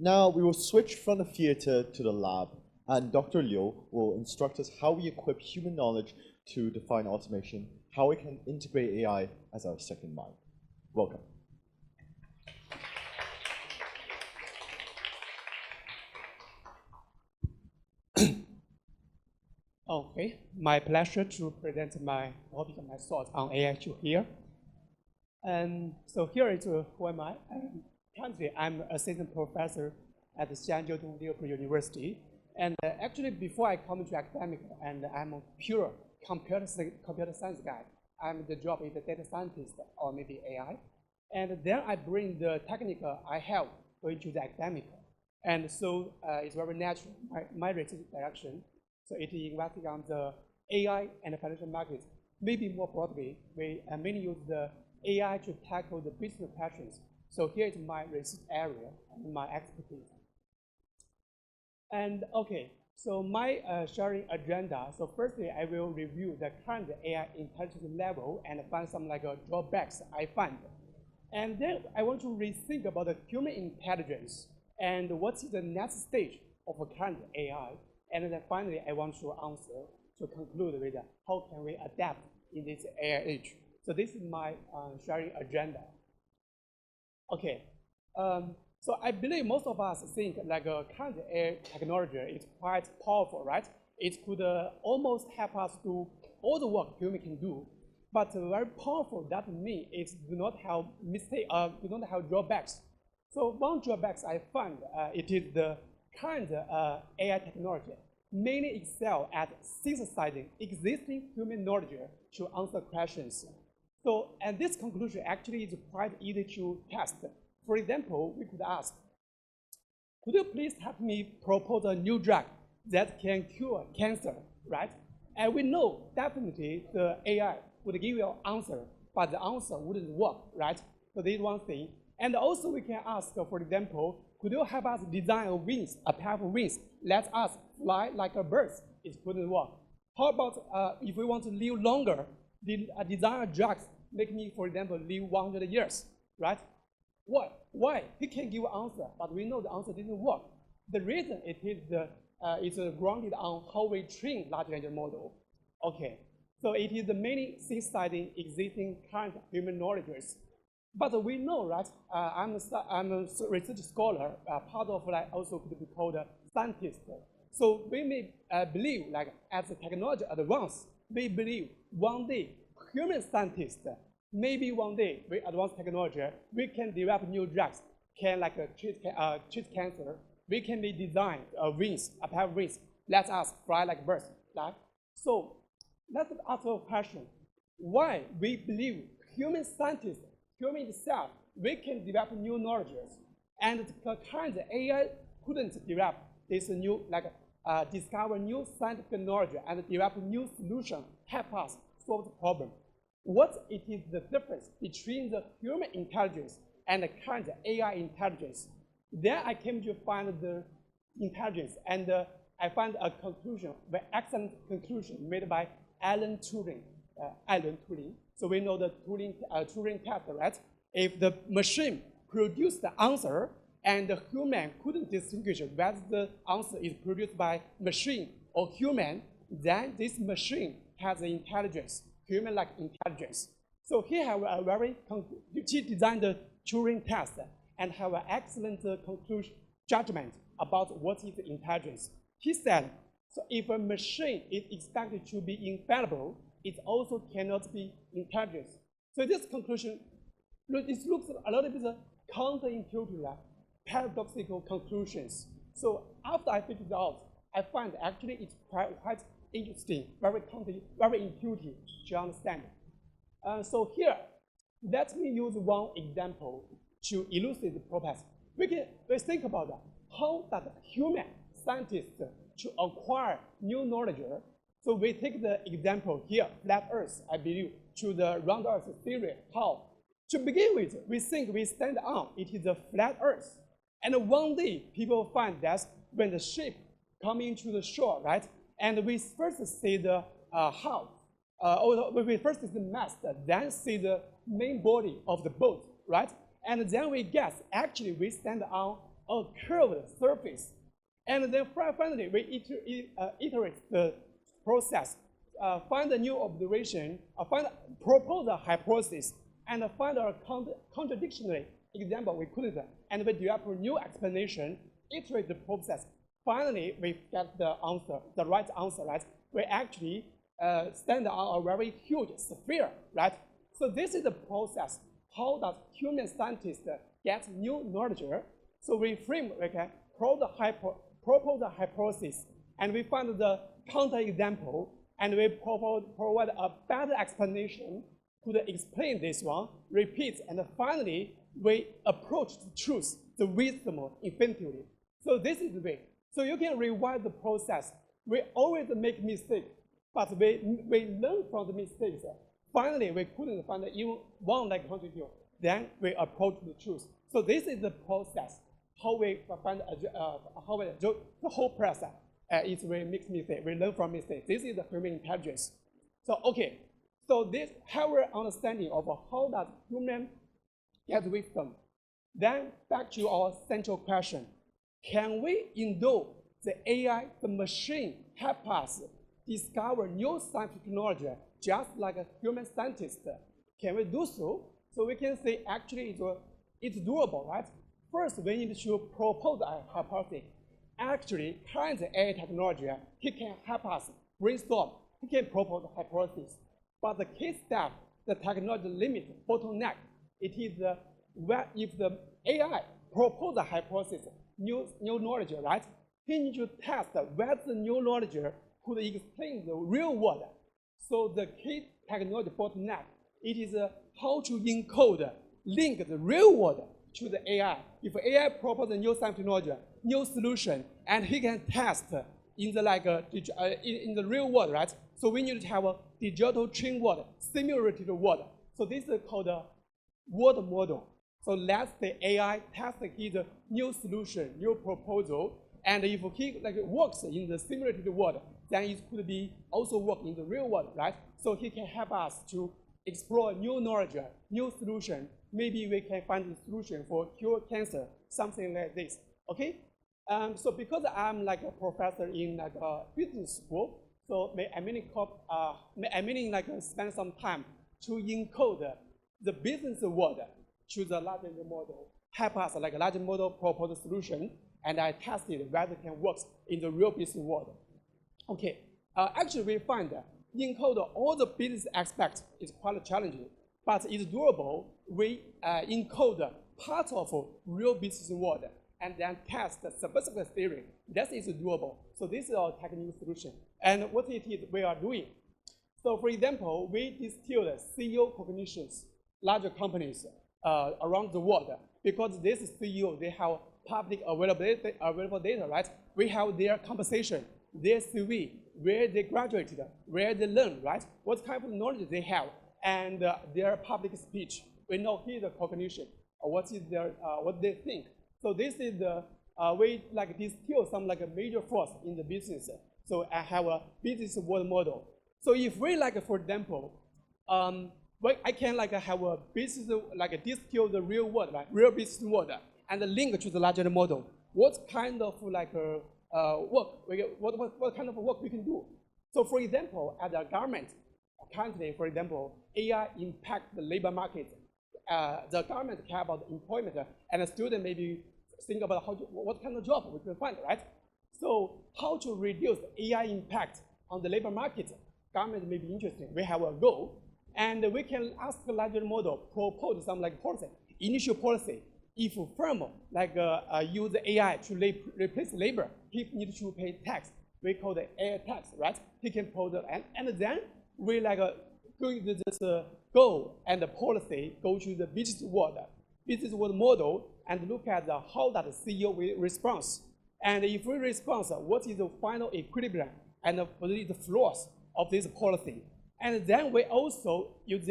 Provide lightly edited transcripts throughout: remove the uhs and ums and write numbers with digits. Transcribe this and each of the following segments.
Now we will switch from the theater to the lab, and Dr. Liu will instruct us how we equip human knowledge to define automation, how we can integrate AI as our second mind. Welcome. Okay, my pleasure to present my topic and my thoughts on AI here. And so here is who am I? Currently, I'm assistant professor at the Xianzhou Liverpool University. And actually, before I come to academic, and I'm a pure computer science guy. I'm the job is a data scientist or maybe AI. And then I bring the technical I have into the academic. And so it's very natural, my research direction. So it is investing on the AI and the financial markets. Maybe more broadly, we mainly use the AI to tackle the business questions. So here is my research area and my expertise. And okay, so my sharing agenda. So firstly, I will review the current AI intelligence level and find some drawbacks I find. And then I want to rethink about the human intelligence and what is the next stage of a current AI. And then finally, I want to answer to conclude with how can we adapt in this AI age. So this is my sharing agenda. Okay, so I believe most of us think current AI technology is quite powerful, right? It could almost help us do all the work human can do. But very powerful, that means it do not have do not have drawbacks. So one drawbacks I find it is the current AI technology mainly excel at synthesizing existing human knowledge to answer questions. So, and this conclusion actually is quite easy to test. For example, we could ask, could you please help me propose a new drug that can cure cancer, right? And we know definitely the AI would give you an answer, but the answer wouldn't work, right? So this is one thing. And also we can ask, for example, could you help us design a wings, a pair of wings? Let us fly like a bird. It couldn't work. How about if we want to live longer, design a drugs make me, for example, live 100 years, right? Why? Why? He can give an answer, but we know the answer didn't work. The reason it is it's grounded on how we train large language model. Okay, so it is mainly synthesizing existing current human knowledges. But we know, right? I'm a research scholar, part of also could be called a scientist. So we may believe, as the technology advances, we believe one day human scientists, maybe one day with advanced technology, we can develop new drugs, can treat cancer. We can be design wings, a pair of wings. Let us fly like birds, right? So let's ask a question: why we believe human scientists, human itself, we can develop new knowledges, and the current AI couldn't develop this new, discover new scientific knowledge and develop new solution, help us solve the problem. What it is the difference between the human intelligence and the current AI intelligence? Then I came to find the intelligence, and I found a conclusion, an excellent conclusion made by Alan Turing. So we know the Turing test, right? If the machine produced the answer and the human couldn't distinguish whether the answer is produced by machine or human, then this machine has intelligence, human-like intelligence. So he designed the Turing test and have an excellent conclusion judgment about what is intelligence. He said, so if a machine is expected to be infallible, it also cannot be intelligent. So this conclusion, it looks a little bit counterintuitive, paradoxical conclusions. So after I figured it out, I find actually it's quite interesting, very intuitive to understand. So here, let me use one example to elucidate the process. We think about that. How does human scientists to acquire new knowledge? So we take the example here, flat Earth, I believe, to the round Earth theory. How? To begin with, we think we stand on, it is a flat Earth. And one day, people find that when the ship coming to the shore, right? And we first see the hull, we first see the mast, then see the main body of the boat, right? And then we guess, actually, we stand on a curved surface. And then finally, we iterate the process, find a new observation, propose a hypothesis, and find a contradictory example we couldn't, and we develop a new explanation, iterate the process. Finally, we get the answer, the right answer, right? We actually stand on a very huge sphere, right? So this is the process. How does human scientists get new knowledge? So we can propose a hypothesis, and we find the counterexample, and we provide a better explanation to explain this one, repeat, and finally, we approach the truth, the wisdom infinitely. So this is the way. So you can rewrite the process. We always make mistakes, but we learn from the mistakes. Finally, we couldn't find even one like contradiction. Then we approach the truth. So this is the process. How we find the whole process is we make mistakes. We learn from mistakes. This is the human intelligence. So okay. So this have our understanding of how does human get wisdom. Then back to our central question. Can we endow the AI, the machine, help us discover new scientific technology just like a human scientist? Can we do so? So we can say actually it's doable, right? First, we need to propose a hypothesis. Actually, current AI technology, it can help us brainstorm. It can propose a hypothesis. But the key step, the technology limit, bottleneck, it is if the AI propose a hypothesis, new knowledge, right? He needs to test whether the new knowledge could explain the real world. So the key technology bottleneck, it is how to encode, link the real world to the AI. If AI proposes a new science technology, new solution, and he can test in the in the real world, right? So we need to have a digital twin world, simulated world. So this is called a world model. So let the AI test his new solution, new proposal, and if he works in the simulated world, then it could be also work in the real world, right? So he can help us to explore new knowledge, new solution. Maybe we can find a solution for cure cancer, something like this. Okay. So because I'm like a professor in like a business school, so I meaning like spend some time to encode the business world to the large language model, help us like a large model propose a solution, and I tested whether it can work in the real business world. Okay, actually we find that encode all the business aspects is quite challenging, but it's doable. We encode part of real business world and then test the specific theory. That is doable. So this is our technical solution. And what it is we are doing. So for example, we distill CEO cognitions, larger companies around the world, because this CEO, they have public available data, right? We have their compensation, their CV, where they graduated, where they learned, right? What kind of knowledge they have, and their public speech. We know here the cognition, what is their, what they think. So this is the way like distill some like a major force in the business. So I have a business world model. So if we like, for example, I can like have a business like distill the real world, right? Real business world, and link to the larger model. What kind of like work? What kind of work we can do? So for example, at the government, currently, for example, AI impact the labor market. The government care about employment, and the student maybe think about what kind of job we can find, right? So how to reduce AI impact on the labor market? Government may be interesting. We have a goal, and we can ask the larger model propose some like policy, initial policy. If a firm like use AI to replace labor, he needs to pay tax. We call the AI tax, right? He can pose and then we like going to this goal and the policy go to the business world model and look at how that CEO will respond. And if we respond, what is the final equilibrium and what is the flaws of this policy? And then we also use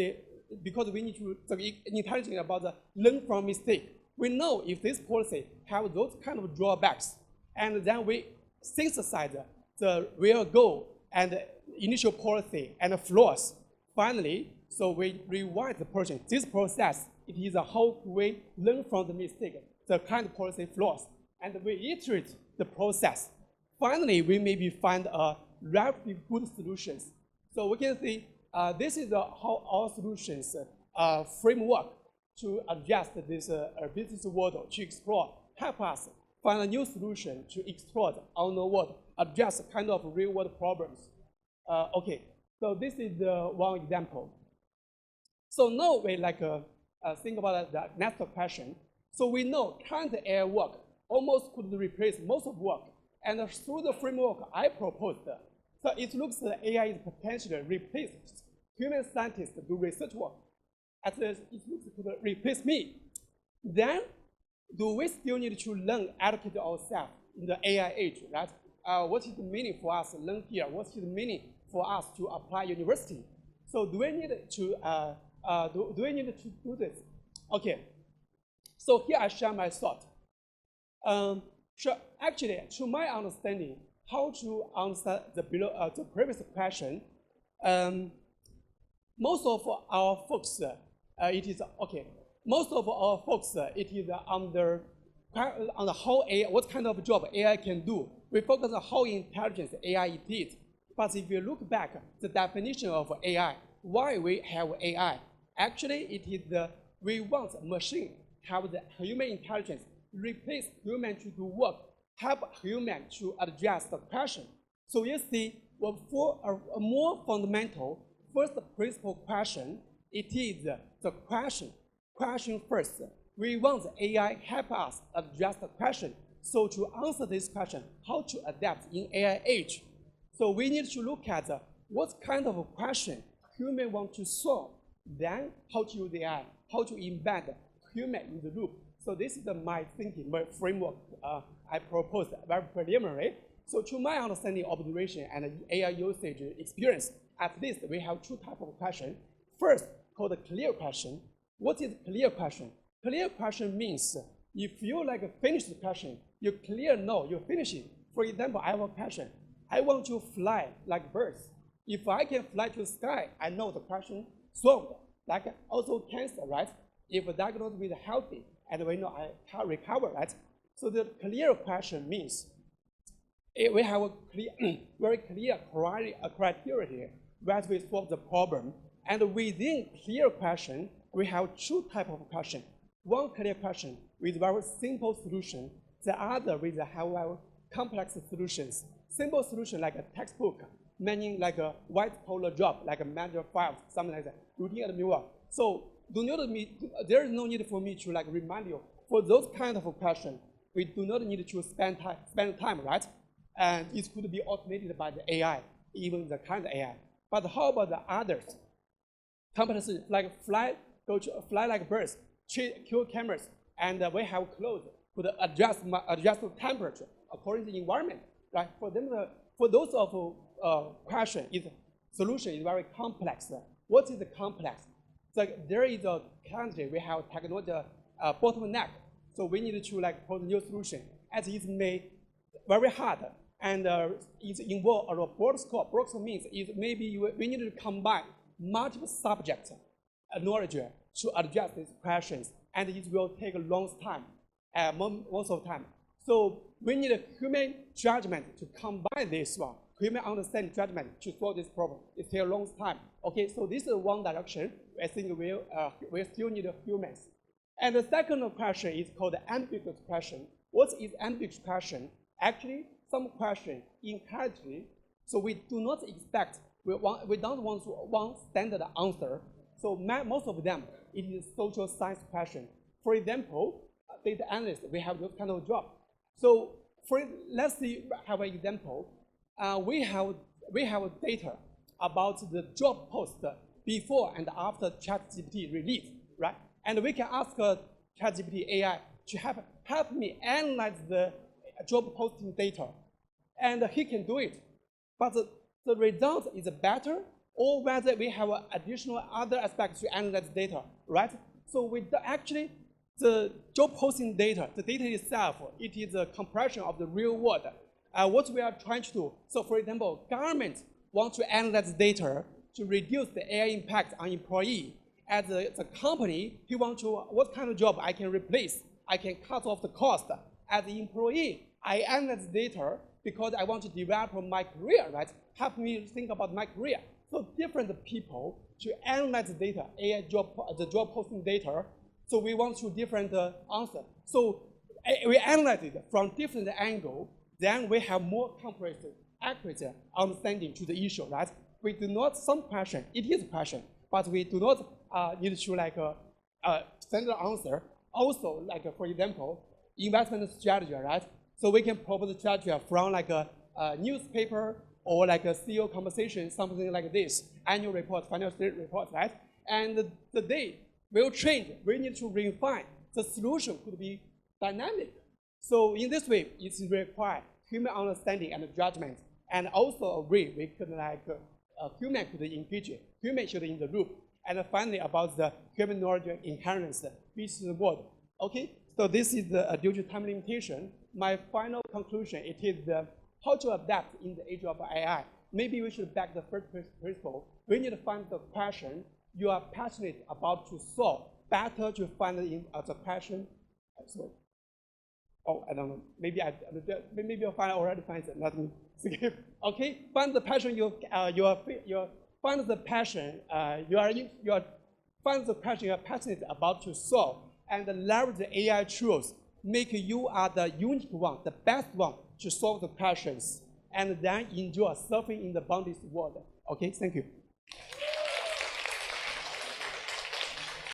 because we need to be intelligent about the learn from mistake. We know if this policy have those kind of drawbacks, and then we synthesize the real goal and initial policy and the flaws. Finally, so we rewrite the project. This process, it is how we learn from the mistake, the kind of policy flaws. and we iterate the process. Finally, we maybe find a relatively good solutions. So we can see this is how our solutions framework to adjust this business model to explore, help us find a new solution to explore the unknown world, address kind of real world problems. Okay, so this is one example. So now we think about the next question. So we know current AI work almost could replace most of work. And through the framework I proposed, so it looks that AI is potentially replace human scientists to do research work. At least it looks it could replace me. Then, do we still need to learn, educate ourselves in the AI age, right? What is the meaning for us to learn here? What is the meaning for us to apply university? So do we need to do this? Okay. So here I share my thought. Sure. Actually, to my understanding, how to answer the previous question, most of our folks, it is okay. Most of our folks, it is on the how AI, what kind of job AI can do. We focus on how intelligent AI it is. But if you look back, the definition of AI, why we have AI, actually it is we want a machine have the human intelligence, replace human to do work, help human to address the question. So you see, well, for a more fundamental first principle question, it is the question first. We want AI help us address the question. So to answer this question, how to adapt in AI age? So we need to look at what kind of a question human want to solve, then how to use AI, how to embed human in the loop. So this is my thinking, my framework I proposed, very preliminary. So to my understanding, observation, and AI usage experience, at least we have two types of questions. First, called a clear question. What is clear question? Clear question means if you finish the question, you clear no, you finish it. For example, I have a question. I want to fly like birds. If I can fly to the sky, I know the question solved. Like also cancer, right? If diagnosed with healthy, and we know I can recover, right? So the clear question means we have a clear, very clear criteria here where we solve the problem. And within clear question, we have two types of question. One clear question with very simple solution, the other with however complex solutions. Simple solution like a textbook, meaning like a white-collar job, like a manager files, something like that, routine admin work. So there is no need for me to remind you. For those kind of questions, we do not need to spend time, right? And it could be automated by the AI, even the current AI. But how about the others? Companies like fly like birds, kill cameras, and we have clothes could adjust the temperature according to the environment. Right? For them, for those of question, solution is very complex. What is the complex? So there is a currently we have technology bottleneck. So we need to propose a new solution. As it may very hard and it involve a broad scope. Broad scope means we need to combine multiple subject knowledge to address these questions, and it will take a long time, most of the time. So we need a human judgment to combine this one, human understanding judgment to solve this problem. It takes a long time. Okay, so this is one direction. I think we still need humans. And the second question is called the ambiguous question. What is ambiguous question? Actually, some question inherently, so we do not expect, we don't want one standard answer. So most of them, it is social science question. For example, data analyst, we have those kind of job. So let's see, have an example. We have data about the job post before and after ChatGPT release, right? And we can ask ChatGPT AI to help me analyze the job posting data, and he can do it. But the result is better, or whether we have additional other aspects to analyze data, right? So actually, the job posting data, the data itself, it is a compression of the real world. What we are trying to do, so for example, government wants to analyze data to reduce the AI impact on employee. As the company, he wants to, what kind of job I can replace, I can cut off the cost, as an employee, I analyze data because I want to develop my career, right? Help me think about my career. So different people to analyze the data, AI the job posting data. So we want to different answer. So we analyze it from different angle. Then we have more comprehensive, accurate understanding to the issue, right? We do not some question. It is a question, but we do not need to like send an answer. Also, like for example, investment strategy, right? So we can propose a strategy from like a newspaper or like a CEO conversation, something like this, annual report, financial report, right? And the day will change. We need to refine. The solution could be dynamic. So in this way, it's required human understanding and judgment, and also agree we could like human could engage, human should in the loop. And finally, about the human knowledge inheritance, which is the word. Okay, so this is the due to time limitation. My final conclusion, it is how to adapt in the age of AI. Maybe we should back the first principle. We need to find the question you are passionate about to solve. Better to find it in the question. So, oh, I don't know. Maybe you'll already find it. Let me skip. Okay, find the passion find the passion find the passion you are passionate about to solve, and leverage the AI tools. Make you are the unique one, the best one to solve the passions, and then enjoy surfing in the boundless world. Okay, thank you.